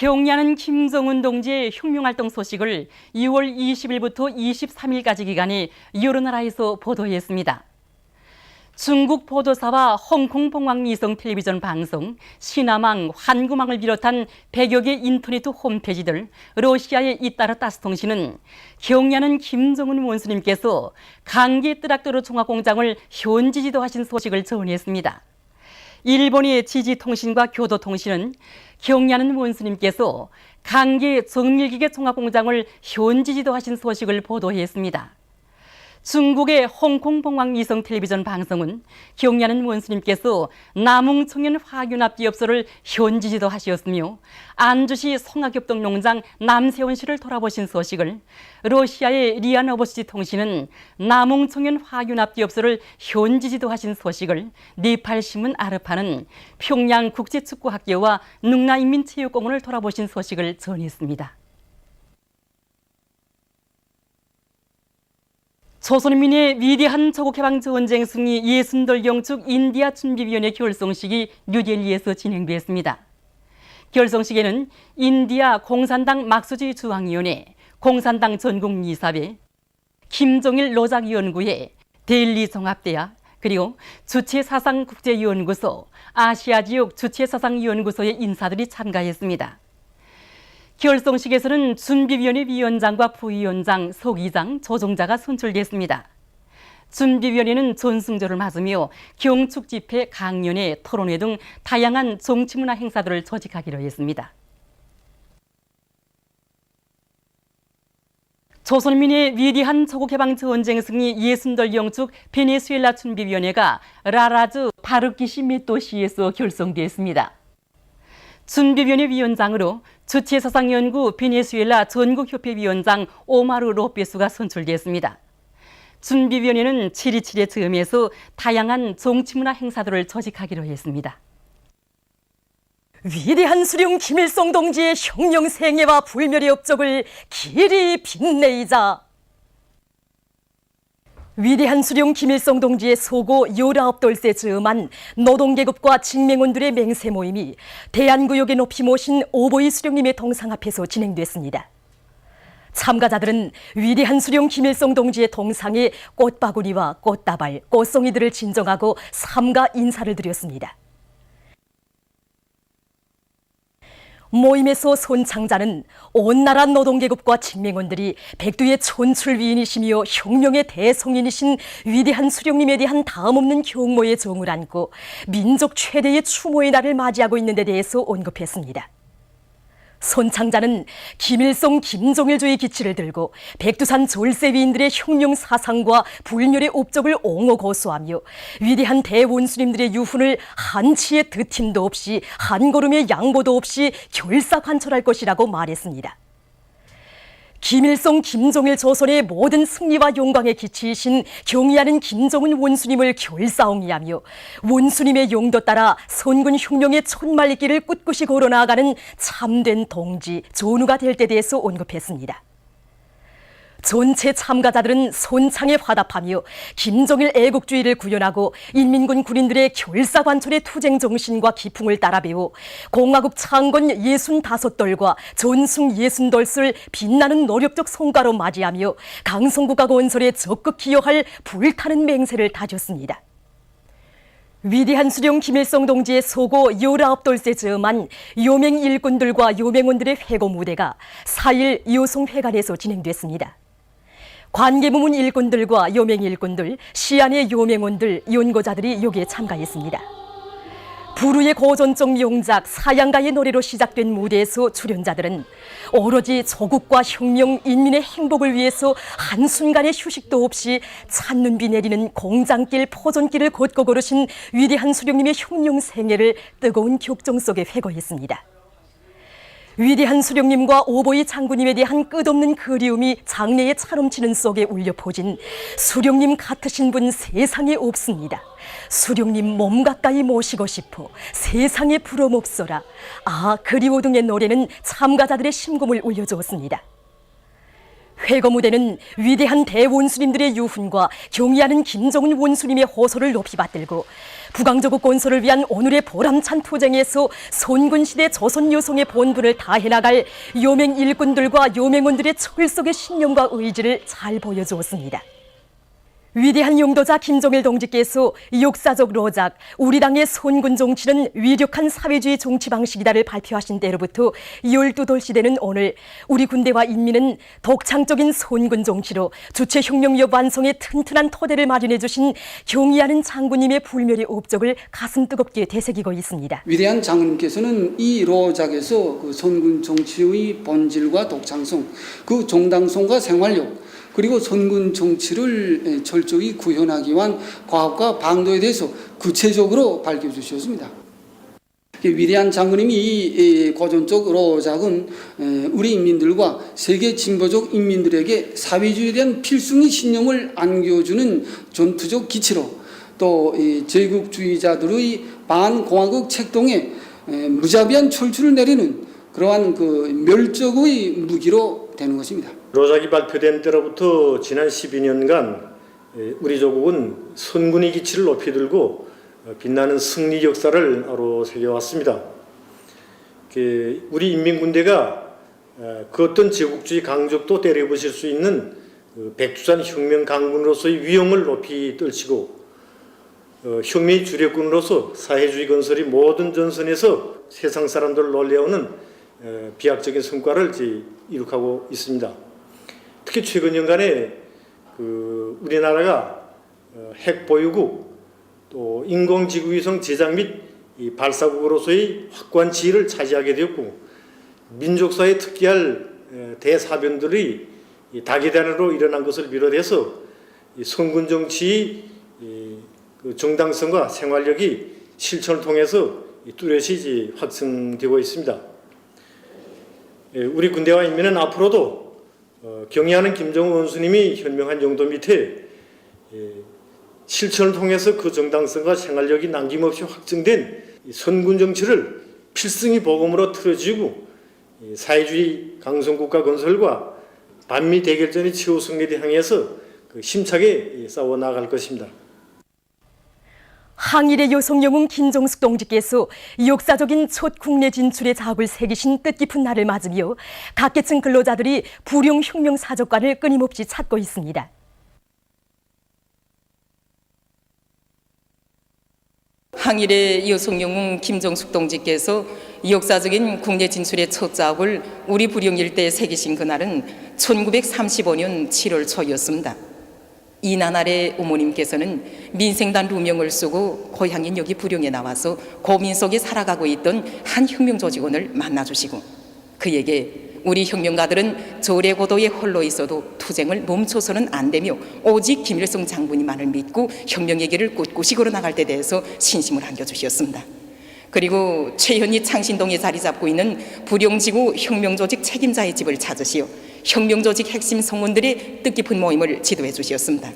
경야는 김정은 동지의 혁명활동 소식을 2월 20일부터 23일까지 기간에 여러 나라에서 보도했습니다. 중국 보도사와 홍콩 봉황미성 텔레비전 방송, 시나망, 환구망을 비롯한 100여 개 인터넷 홈페이지들, 러시아의 잇따라 따스통신은 경야는 김정은 원수님께서 강계 뜨락도로 종합공장을 현지 지도하신 소식을 전했습니다. 일본의 지지통신과 교도통신은 경야는 원수님께서 강계 정밀기계 종합공장을 현지 지도하신 소식을 보도했습니다. 중국의 홍콩 봉황미성 텔레비전 방송은 경야는 원수님께서 남웅청년 화균압기업소를 현지 지도하셨으며 안주시 송화겹동 농장 남세원시를 돌아보신 소식을, 러시아의 리아노보스티 통신은 남웅청년 화균압기업소를 현지 지도하신 소식을, 네팔신문 아르파는 평양 국제축구학교와 능라인민체육공원을 돌아보신 소식을 전했습니다. 조선인민의 위대한 조국해방전쟁 승리 60돌 경축 인디아 준비위원회 결성식이 뉴델리에서 진행됐습니다. 결성식에는 인디아 공산당 막스주의 중앙위원회, 공산당 전국이사회, 김정일 노작연구회, 델리 종합대학, 그리고 주체사상국제연구소, 아시아지역 주체사상연구소의 인사들이 참가했습니다. 결성식에서는 준비위원회 위원장과 부위원장, 소기장, 조종자가 선출됐습니다. 준비위원회는 전승조를 맞으며 경축 집회, 강연회, 토론회 등 다양한 정치문화 행사들을 조직하기로 했습니다. 조선민의 위대한 조국해방전쟁 승리 60돌 경축 베네수엘라 준비위원회가 라라주 바르키시 메토시에서 결성됐습니다. 준비위원회 위원장으로 주체사상연구 베네수엘라 전국협회위원장 오마르 로페스가 선출됐습니다. 준비위원회는 7.27의 즈음에서 다양한 정치문화 행사들을 조직하기로 했습니다. 위대한 수령 김일성 동지의 혁명 생애와 불멸의 업적을 길이 빛내이자 위대한 수령 김일성 동지의 소고 19돌세 즈음한 노동계급과 직맹원들의 맹세 모임이 대안구역에 높이 모신 오보이 수령님의 동상 앞에서 진행됐습니다. 참가자들은 위대한 수령 김일성 동지의 동상에 꽃바구니와 꽃다발, 꽃송이들을 진정하고 삼가 인사를 드렸습니다. 모임에서 손창자는 온 나라 노동계급과 직맹원들이 백두의 촌출위인이시며 혁명의 대성인이신 위대한 수령님에 대한 다음없는 경모의 정을 안고 민족 최대의 추모의 날을 맞이하고 있는 데 대해서 언급했습니다. 손창자는 김일성, 김정일주의 기치를 들고 백두산 졸세위인들의 혁명 사상과 불멸의 업적을 옹호 고수하며 위대한 대원수님들의 유훈을 한치의 드팀도 없이 한 걸음의 양보도 없이 결사관철할 것이라고 말했습니다. 김일성, 김정일 조선의 모든 승리와 영광의 기치이신 경의하는 김정은 원수님을 결사옹이하며 원수님의 용도 따라 선군 혁명의 촛말리기를 꿋꿋이 걸어나가는 참된 동지, 전우가 될 때 대해서 언급했습니다. 전체 참가자들은 손창에 화답하며 김정일 애국주의를 구현하고 인민군 군인들의 결사관철의 투쟁 정신과 기풍을 따라 배워 공화국 창건 65돌과 전승 60돌을 빛나는 노력적 성과로 맞이하며 강성국가 건설에 적극 기여할 불타는 맹세를 다졌습니다. 위대한 수령 김일성 동지의 소고 19돌세 즈음한 요맹 일꾼들과 요맹원들의 회고 무대가 4일 요송회관에서 진행됐습니다. 관계부문 일꾼들과 요맹 일꾼들, 시안의 요맹원들, 연고자들이 여기에 참가했습니다. 부르의 고전적 명작 사양가의 노래로 시작된 무대에서 출연자들은 오로지 조국과 혁명, 인민의 행복을 위해서 한순간의 휴식도 없이 찬눈비 내리는 공장길, 포전길을 걷고 걸으신 위대한 수령님의 혁명 생애를 뜨거운 격정 속에 회고했습니다. 위대한 수령님과 오보이 장군님에 대한 끝없는 그리움이 장래의 차넘치는 속에 울려 퍼진 수령님 같으신 분 세상에 없습니다. 수령님 몸 가까이 모시고 싶어 세상에 부러먹소라. 아, 그리워 등의 노래는 참가자들의 심금을 울려주었습니다. 회거무대는 위대한 대원수님들의 유훈과 경의하는 김정은 원수님의 호소를 높이 받들고 북왕조국 건설을 위한 오늘의 보람찬 투쟁에서 손군시대 조선 여성의 본분을 다해나갈 요맹 일꾼들과 요맹원들의 철석의 신념과 의지를 잘 보여주었습니다. 위대한 용도자 김정일 동지께서 역사적 로작, 우리 당의 손군 정치는 위력한 사회주의 정치 방식이다를 발표하신 때로부터 12돌 되는 오늘 우리 군대와 인민은 독창적인 손군 정치로 주체혁명력 완성의 튼튼한 토대를 마련해 주신 경의하는 장군님의 불멸의 업적을 가슴 뜨겁게 되새기고 있습니다. 위대한 장군님께서는 이 로작에서 그 손군 정치의 본질과 독창성, 그 정당성과 생활력, 그리고 선군 정치를 철저히 구현하기 위한 과학과 방도에 대해서 구체적으로 밝혀주셨습니다. 위대한 장군님이 이 고전적 로작은 우리 인민들과 세계 진보적 인민들에게 사회주의에 대한 필승의 신념을 안겨주는 전투적 기치로 또 제국주의자들의 반공화국 책동에 무자비한 철출을 내리는 그러한 그 멸적의 무기로 되는 것입니다. 로작이 발표된 때로부터 지난 12년간 우리 조국은 선군의 기치를 높이 들고 빛나는 승리 역사를 새겨왔습니다. 우리 인민군대가 그 어떤 제국주의 강적도 때려부실 수 있는 백두산 혁명 강군으로서의 위용을 높이 떨치고 혁명의 주력군으로서 사회주의 건설의 모든 전선에서 세상 사람들을 놀래우는 비약적인 성과를 이룩하고 있습니다. 특히 최근 연간에 우리나라가 핵 보유국 또 인공지구위성 제작 및 발사국으로서의 확고한 지위를 차지하게 되었고 민족사에 특기할 대사변들의 다계단으로 일어난 것을 비롯해서 선군 정치의 정당성과 생활력이 실천을 통해서 뚜렷이 확증되고 있습니다. 우리 군대와 인민은 앞으로도 경의하는 김정은 원수님이 현명한 용도 밑에 실천을 통해서 그 정당성과 생활력이 남김없이 확증된 선군 정치를 필승의 보검으로 틀어지고 사회주의 강성국가 건설과 반미 대결전의 최후 승리를 향해서 힘차게 싸워 나갈 것입니다. 항일의 여성 영웅 김정숙 동지께서 역사적인 첫 국내 진출의 자업을 새기신 뜻깊은 날을 맞으며 각계층 근로자들이 부룡 혁명 사적관을 끊임없이 찾고 있습니다. 항일의 여성 영웅 김정숙 동지께서 역사적인 국내 진출의 첫 자업을 우리 부룡 일대에 새기신 그날은 1935년 7월 초였습니다. 이 나날의 어머님께서는 민생단 루명을 쓰고 고향인 여기 부룡에 나와서 고민 속에 살아가고 있던 한 혁명 조직원을 만나주시고 그에게 우리 혁명가들은 절의 고도에 홀로 있어도 투쟁을 멈춰서는 안 되며 오직 김일성 장군님만을 믿고 혁명의 길을 꿋꿋이 걸어나갈 때 대해서 신심을 안겨주셨습니다. 그리고 최현희 창신동에 자리 잡고 있는 부룡지구 혁명조직 책임자의 집을 찾으시어 혁명조직 핵심 성원들의 뜻깊은 모임을 지도해 주셨습니다.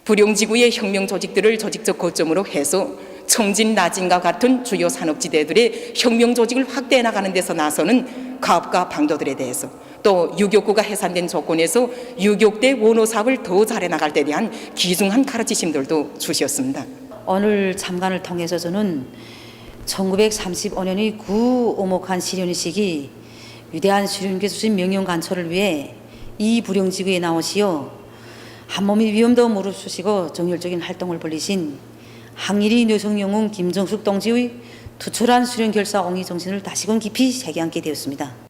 부룡지구의 혁명조직들을 조직적 거점으로 해서 청진, 나진과 같은 주요 산업지대들의 혁명조직을 확대해 나가는 데서 나서는 가업과 방도들에 대해서 또 유격구가 해산된 조건에서 유격대 원호 사업을 더 잘해 나갈 때 대한 귀중한 가르치심들도 주셨습니다. 오늘 참관을 통해서 저는 1935년의 구오목한 시련의식이 위대한 수련께 주신 명령관철을 위해 이 부룡지구에 나오시어 한몸의 위험도 무릅쓰시고 정열적인 활동을 벌이신 항일의 여성영웅 김정숙 동지의 투철한 수련 결사 옹의 정신을 다시금 깊이 새겨안게 되었습니다.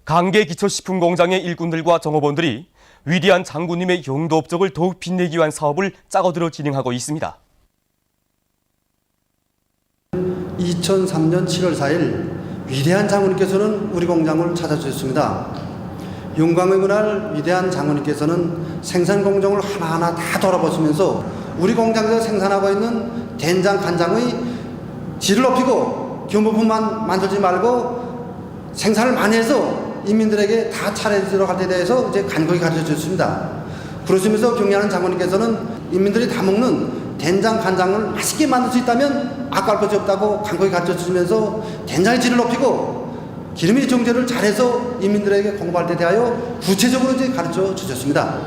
강계기초식품공장의 일꾼들과 정업원들이 위대한 장군님의 용도 업적을 더욱 빛내기 위한 사업을 짜고들어 진행하고 있습니다. 2003년 7월 4일 위대한 장군님께서는 우리 공장을 찾아주셨습니다. 영광의 그날 위대한 장군님께서는 생산 공정을 하나하나 다 돌아보시면서 우리 공장에서 생산하고 있는 된장, 간장의 질을 높이고 경부품만 만들지 말고 생산을 많이 해서 인민들에게 다 차려주도록 할 때 대해서 이제 간곡히 가르쳐 주셨습니다. 그러시면서 경리하는 장군님께서는 인민들이 다 먹는 된장, 간장을 맛있게 만들 수 있다면 아까울 것이 없다고 간곡히 가르쳐주시면서 된장의 질을 높이고 기름의 정제를 잘해서 인민들에게 공급할 때 대하여 구체적으로 가르쳐 주셨습니다.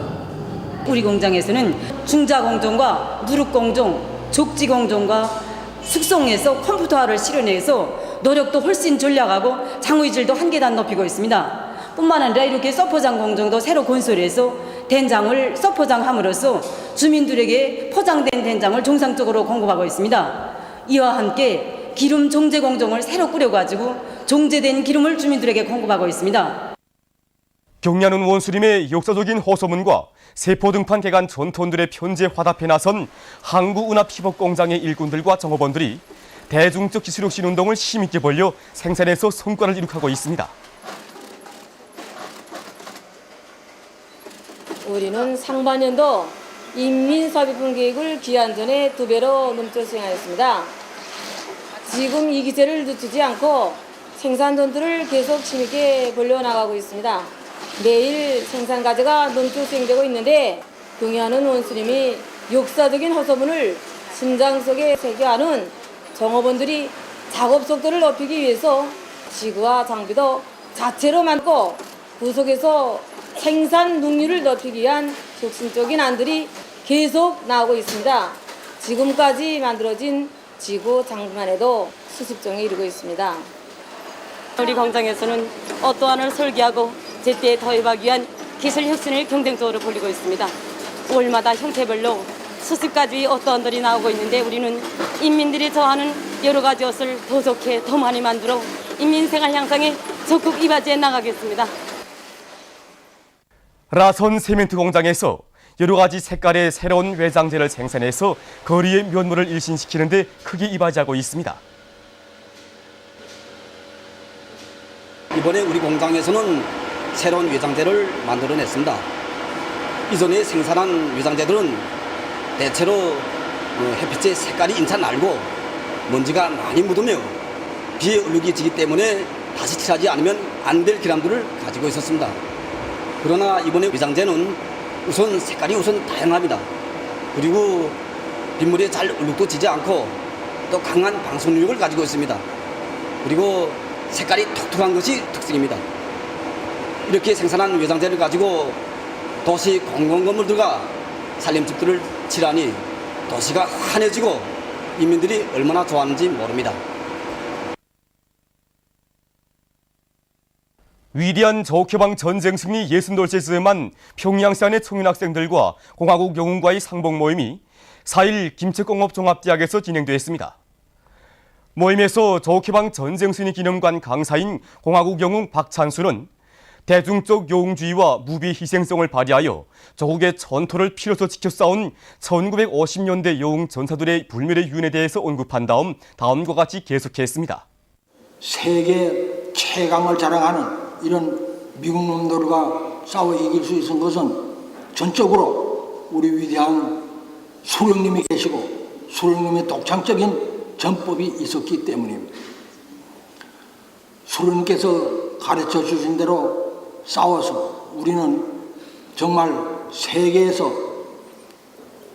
우리 공장에서는 중자공정과 누룩공정, 족지공정과 숙성해서 컴퓨터화를 실현해서 노력도 훨씬 전략하고 장의질도 한 계단 높이고 있습니다. 뿐만 아니라 이렇게 서포장 공정도 새로 건설해서 된장을 서포장함으로써 주민들에게 포장된 된장을 정상적으로 공급하고 있습니다. 이와 함께 기름 정제 공정을 새로 꾸려가지고 정제된 기름을 주민들에게 공급하고 있습니다. 경리하는 원수님의 역사적인 호소문과 세포 등판 개간 전통들의 편지에 화답해 나선 항구은합히복공장의 일꾼들과 정업원들이 대중적 기술혁신 운동을 힘있게 벌려 생산에서 성과를 이룩하고 있습니다. 우리는 상반년도 인민사비품 계획을 기한 전에 2배로 넘쳐 수행하였습니다. 지금 이 기세를 늦추지 않고 생산 전투를 계속 힘있게 벌려나가고 있습니다. 매일 생산 과제가 넘쳐 수행되고 있는데 경리하는 원수님이 역사적인 호소문을 심장 속에 새겨하는 정업원들이 작업 속도를 높이기 위해서 지구와 장비도 자체로 만들고 그 속에서 생산 능률을 높이기 위한 혁신적인 안들이 계속 나오고 있습니다. 지금까지 만들어진 지구 장비만 해도 수십종에 이르고 있습니다. 우리 공장에서는 어떠한을 설계하고 제때에 도입하기 위한 기술 혁신을 경쟁적으로 벌이고 있습니다. 월마다 형태별로 수십 가지 어떠한들이 나오고 있는데 우리는 인민들이 좋아하는 여러 가지 옷을 더 좋게 더 많이 만들어 인민생활 향상에 적극 이바지해 나가겠습니다. 라선 세멘트 공장에서 여러 가지 색깔의 새로운 외장재를 생산해서 거리의 면모를 일신시키는 데 크게 이바지하고 있습니다. 이번에 우리 공장에서는 새로운 외장재를 만들어냈습니다. 이전에 생산한 외장재들은 대체로 햇빛의 색깔이 인차 날고 먼지가 많이 묻으며 비에 얼룩이 때문에 다시 칠하지 않으면 안 될 기람들을 가지고 있었습니다. 그러나 이번에 외장재는 우선 색깔이 다양합니다. 그리고 빗물에 잘 얼룩도 지지 않고 또 강한 방수 능력을 가지고 있습니다. 그리고 색깔이 톡톡한 것이 특징입니다. 이렇게 생산한 외장재를 가지고 도시 공공건물들과 살림집들을 칠하니 도시가 환해지고 인민들이 얼마나 좋아하는지 모릅니다. 위대한 저옥해방 전쟁 승리 60돌째 즈음한 평양시안의 청년학생들과 공화국 영웅과의 상봉 모임이 4일 김책공업종합대학에서 진행됐습니다. 모임에서 저옥해방 전쟁 승리 기념관 강사인 공화국 영웅 박찬수는 대중적 영웅주의와 무비의 희생성을 발휘하여 조국의 전토를 피로써 지켜 싸운 1950년대 영웅 전사들의 불멸의 유언에 대해서 언급한 다음 다음과 같이 계속했습니다. 세계 최강을 자랑하는 이런 미국 놈들과 싸워 이길 수 있는 것은 전적으로 우리 위대한 수령님이 계시고 수령님의 독창적인 전법이 있었기 때문입니다. 수령님께서 가르쳐 주신 대로 싸워서 우리는 정말 세계에서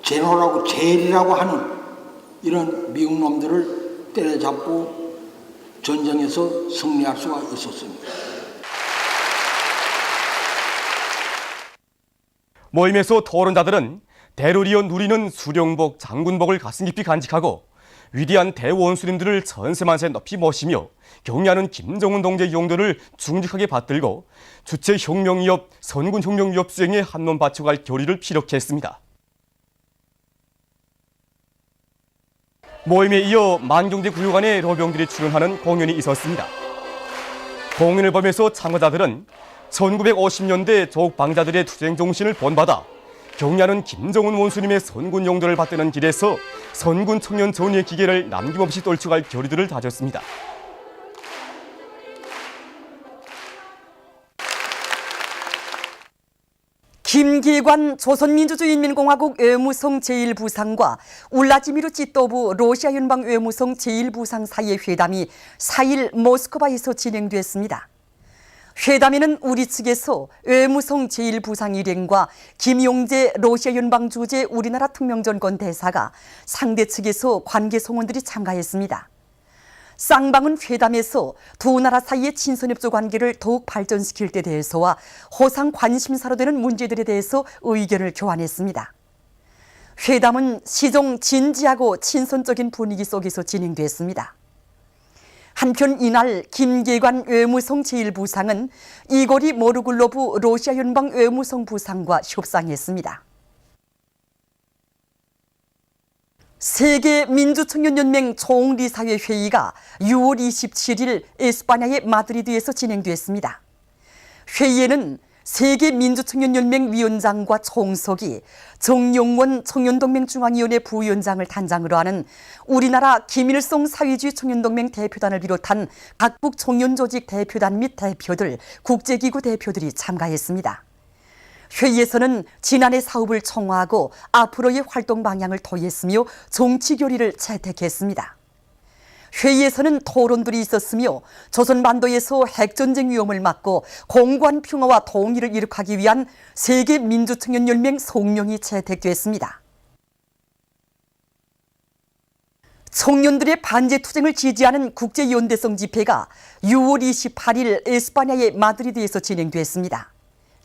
제노라고 제일이라고 하는 이런 미국 놈들을 때려잡고 전쟁에서 승리할 수가 있었습니다. 모임에서 토론자들은 대를 이어 누리는 수령복, 장군복을 가슴 깊이 간직하고 위대한 대원수님들을 전세만세 높이 모시며 경리하는 김정은 동지의 용도를 중직하게 받들고 주체 혁명위협, 선군 혁명위협 수행에 한몸 바쳐갈 결의를 피력했습니다. 모임에 이어 만경대 구역안에 로병들이 출연하는 공연이 있었습니다. 공연을 보면서 참가자들은 1950년대 조국 방자들의 투쟁 정신을 본받아 경리하는 김정은 원수님의 선군 용도를 받드는 길에서 선군 청년 전의의 기계를 남김없이 떨쳐갈 결의들을 다졌습니다. 김기관 조선민주주의인민공화국 외무성 제1부상과 울라지미르 지도부 러시아 연방 외무성 제1부상 사이의 회담이 4일 모스크바에서 진행됐습니다. 회담에는 우리 측에서 외무성 제1부상 일행과 김용재 러시아 연방주재 우리나라 특명전권 대사가 상대 측에서 관계 성원들이 참가했습니다. 쌍방은 회담에서 두 나라 사이의 친선협조 관계를 더욱 발전시킬 데 대해서와 호상 관심사로 되는 문제들에 대해서 의견을 교환했습니다. 회담은 시종 진지하고 친선적인 분위기 속에서 진행됐습니다. 한편 이날 김계관 외무성 제1부상은 이고리 모르굴로브 러시아 연방 외무성 부상과 협상했습니다. 세계민주청년연맹 총리사회 회의가 6월 27일 에스파냐의 마드리드에서 진행됐습니다. 회의에는 세계민주청년연맹 위원장과 총석이 정용원 청년동맹 중앙위원회 부위원장을 단장으로 하는 우리나라 김일성 사회주의 청년동맹 대표단을 비롯한 각국 청년조직 대표단 및 대표들, 국제기구 대표들이 참가했습니다. 회의에서는 지난해 사업을 청화하고 앞으로의 활동 방향을 토의했으며 정치교리를 채택했습니다. 회의에서는 토론들이 있었으며 조선반도에서 핵전쟁 위험을 막고 공고한 평화와 통일을 이룩하기 위한 세계민주청년연맹 성명이 채택됐습니다. 청년들의 반제투쟁을 지지하는 국제연대성 집회가 6월 28일 에스파냐의 마드리드에서 진행됐습니다.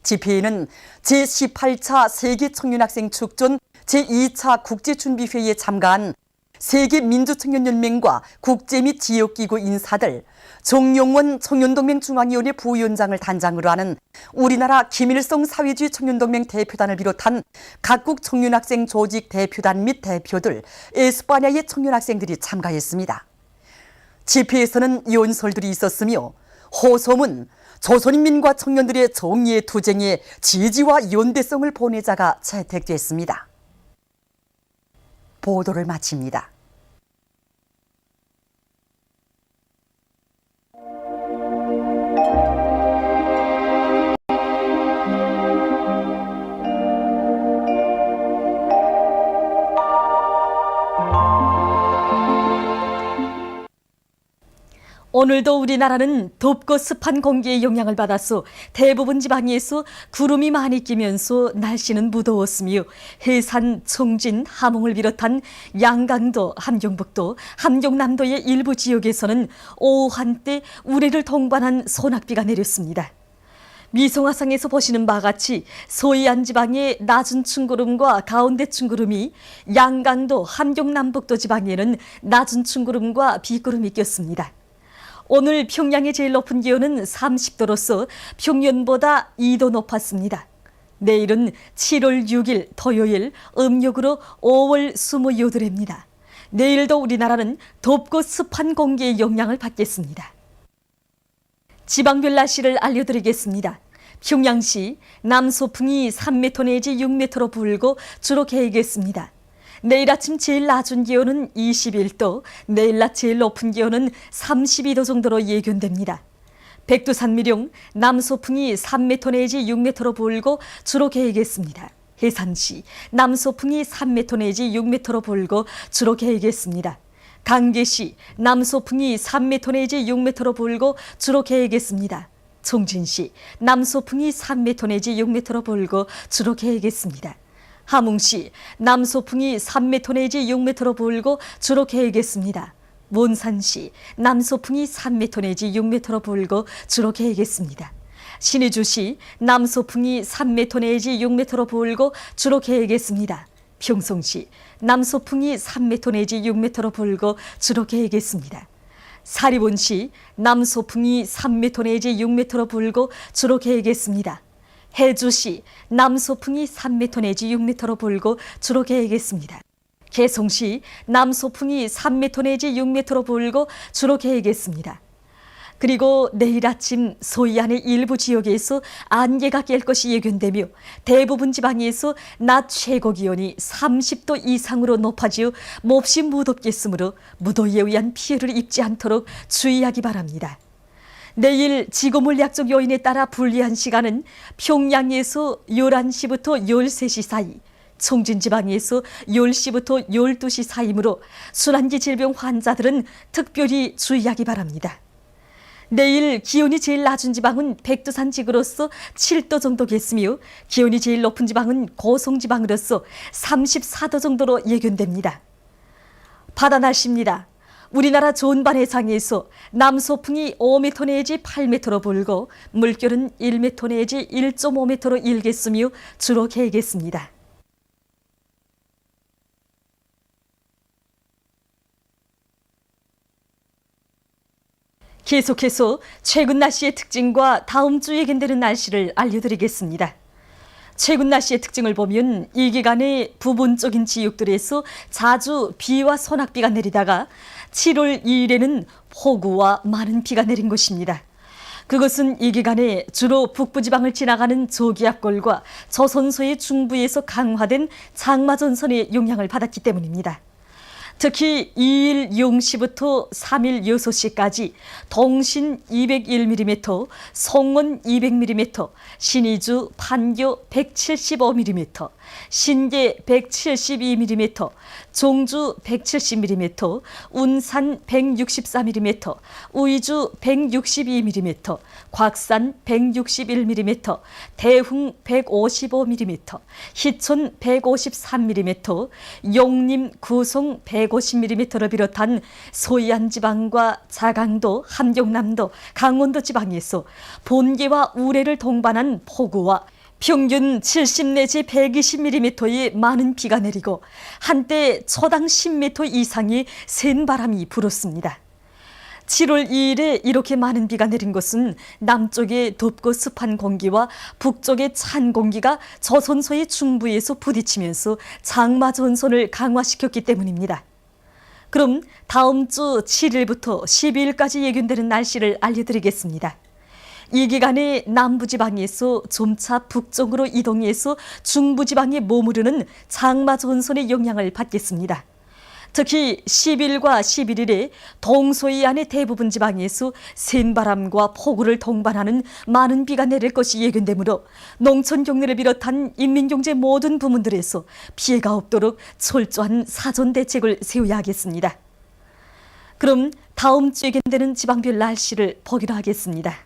집회에는 제18차 세계청년학생 축전 제2차 국제준비회의에 참가한 세계민주청년연맹과 국제 및 지역기구 인사들, 정용원 청년동맹 중앙위원회 부위원장을 단장으로 하는 우리나라 김일성 사회주의 청년동맹 대표단을 비롯한 각국 청년학생 조직 대표단 및 대표들, 에스파냐의 청년학생들이 참가했습니다. 집회에서는 연설들이 있었으며 호소문, 조선인민과 청년들의 정의의 투쟁에 지지와 연대성을 보내자가 채택됐습니다. 보도를 마칩니다. 오늘도 우리나라는 덥고 습한 공기의 영향을 받아서 대부분 지방에서 구름이 많이 끼면서 날씨는 무더웠으며 해산, 청진, 함흥을 비롯한 양강도, 함경북도, 함경남도의 일부 지역에서는 오후 한때 우레를 동반한 소낙비가 내렸습니다. 미송화상에서 보시는 바와 같이 서해안 지방의 낮은 층구름과 가운데 층구름이, 양강도, 함경남북도 지방에는 낮은 층구름과 비구름이 꼈습니다. 오늘 평양의 제일 높은 기온은 30도로서 평년보다 2도 높았습니다. 내일은 7월 6일 토요일 음력으로 5월 25일입니다. 내일도 우리나라는 덥고 습한 공기의 영향을 받겠습니다. 지방별 날씨를 알려드리겠습니다. 평양시 남소풍이 3m 내지 6m로 불고 주로 개겠습니다. 내일 아침 제일 낮은 기온은 21도, 내일 낮 제일 높은 기온은 32도 정도로 예견됩니다. 백두산미령 남소풍이 3m 내지 6m로 불고 주로 개겠습니다. 해산시 남소풍이 3m 내지 6m로 불고 주로 개겠습니다. 강계시 남소풍이 3m 내지 6m로 불고 주로 개겠습니다. 청진시 남소풍이 3m 내지 6m로 불고 주로 개겠습니다. 함흥시 남소풍이 3m 내지 6m로 불고 주로 개겠습니다. 몬산시 남소풍이 3m 내지 6m로 불고 주로 개겠습니다. 신의주시 남소풍이 3m 내지 6m로 불고 주로 개겠습니다. 평송시 남소풍이 3m 내지 6m로 불고 주로 개겠습니다. 사리본시 남소풍이 3m 내지 6m로 불고 주로 개겠습니다. 해주시 남소풍이 3m 내지 6m로 불고 주로 개겠습니다. 개송시 남소풍이 3m 내지 6m로 불고 주로 개겠습니다. 그리고 내일 아침 서해안의 일부 지역에서 안개가 낄 것이 예견되며 대부분 지방에서 낮 최고 기온이 30도 이상으로 높아지어 몹시 무덥겠으므로 무더위에 의한 피해를 입지 않도록 주의하기 바랍니다. 내일 지구물리학적 요인에 따라 불리한 시간은 평양에서 11시부터 13시 사이, 청진지방에서 10시부터 12시 사이므로 순환기 질병 환자들은 특별히 주의하기 바랍니다. 내일 기온이 제일 낮은 지방은 백두산 지구로서 7도 정도겠으며 기온이 제일 높은 지방은 고성 지방으로서 34도 정도로 예견됩니다. 바다 날씨입니다. 우리나라 존반 해상에서 남소풍이 5m 내지 8m로 불고 물결은 1m 내지 1.5m로 일겠으며 주로 개겠습니다. 계속해서 최근 날씨의 특징과 다음 주 예견되는 날씨를 알려드리겠습니다. 최근 날씨의 특징을 보면 이 기간에 부분적인 지역들에서 자주 비와 소낙비가 내리다가 7월 2일에는 폭우와 많은 비가 내린 것입니다. 그것은 이 기간에 주로 북부지방을 지나가는 저기압골과 저선소의 중부에서 강화된 장마전선의 영향을 받았기 때문입니다. 특히 2일 0시부터 3일 6시까지 동신 201mm, 송원 200mm, 신의주, 판교 175mm, 신계 172mm, 종주 170mm, 운산 164mm, 우이주 162mm, 곽산 161mm, 대흥 155mm, 희촌 153mm, 용림, 구송 150mm를 비롯한 소이안 지방과 자강도, 함경남도, 강원도 지방에서 본계와 우레를 동반한 폭우와 평균 70 내지 120mm의 많은 비가 내리고 한때 초당 10m 이상의 센 바람이 불었습니다. 7월 2일에 이렇게 많은 비가 내린 것은 남쪽의 덥고 습한 공기와 북쪽의 찬 공기가 저선소의 중부에서 부딪히면서 장마전선을 강화시켰기 때문입니다. 그럼 다음 주 7일부터 12일까지 예견되는 날씨를 알려드리겠습니다. 이 기간에 남부지방에서 점차 북쪽으로 이동해서 중부지방에 머무르는 장마전선의 영향을 받겠습니다. 특히 10일과 11일에 동서해안의 대부분 지방에서 센바람과 폭우를 동반하는 많은 비가 내릴 것이 예견되므로 농촌 경례를 비롯한 인민경제 모든 부문들에서 피해가 없도록 철저한 사전 대책을 세워야 하겠습니다. 그럼 다음 주 예견되는 지방별 날씨를 보기로 하겠습니다.